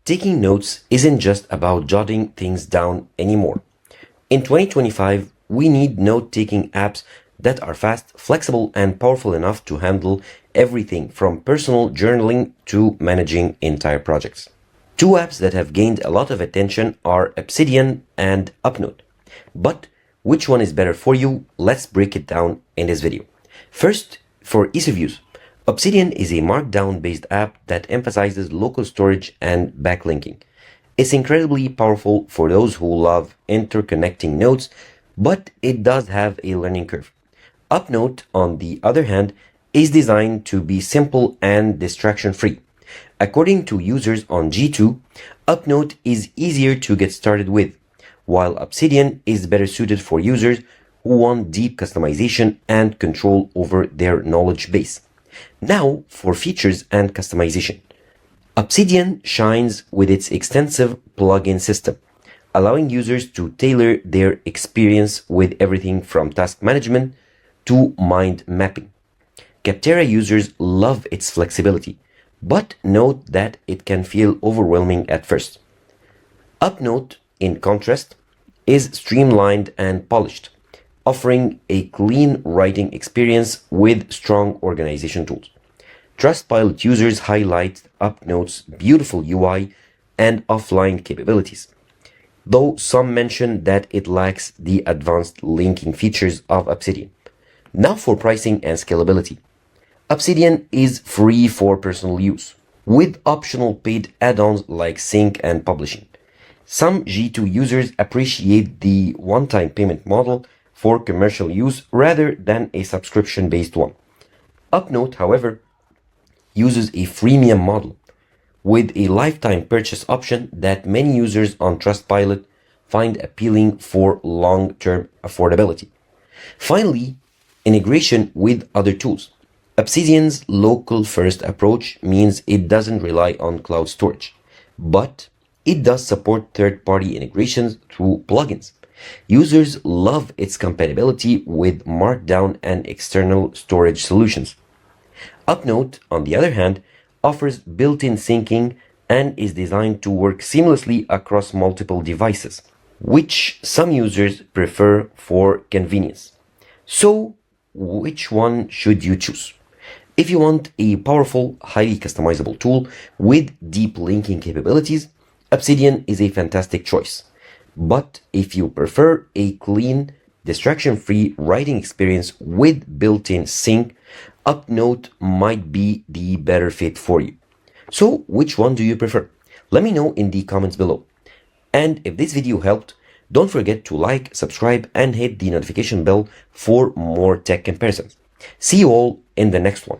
Taking notes isn't just about jotting things down anymore. In 2025, we need note-taking apps that are fast, flexible, and powerful enough to handle everything from personal journaling to managing entire projects. Two apps that have gained a lot of attention are Obsidian and UpNote. But which one is better for you? Let's break it down in this video. First, for ease of use. Obsidian is a markdown-based app that emphasizes local storage and backlinking. It's incredibly powerful for those who love interconnecting notes, but it does have a learning curve. UpNote, on the other hand, is designed to be simple and distraction-free. According to users on G2, UpNote is easier to get started with, while Obsidian is better suited for users who want deep customization and control over their knowledge base. Now for features and customization. Obsidian shines with its extensive plugin system, allowing users to tailor their experience with everything from task management to mind mapping. Capterra users love its flexibility, but note that it can feel overwhelming at first. UpNote, in contrast, is streamlined and polished, offering a clean writing experience with strong organization tools. Trustpilot users highlight UpNote's beautiful UI and offline capabilities, though some mention that it lacks the advanced linking features of Obsidian. Now for pricing and scalability. Obsidian is free for personal use, with optional paid add-ons like sync and publishing. Some G2 users appreciate the one-time payment model for commercial use rather than a subscription-based one. UpNote, however, uses a freemium model with a lifetime purchase option that many users on Trustpilot find appealing for long-term affordability. Finally, integration with other tools. Obsidian's local-first approach means it doesn't rely on cloud storage, but it does support third-party integrations through plugins. Users love its compatibility with Markdown and external storage solutions. UpNote, on the other hand, offers built-in syncing and is designed to work seamlessly across multiple devices, which some users prefer for convenience. So, which one should you choose? If you want a powerful, highly customizable tool with deep linking capabilities, Obsidian is a fantastic choice. But if you prefer a clean, distraction-free writing experience with built-in sync, UpNote might be the better fit for you. So, which one do you prefer? Let me know in the comments below. And if this video helped, don't forget to like, subscribe, and hit the notification bell for more tech comparisons. See you all in the next one.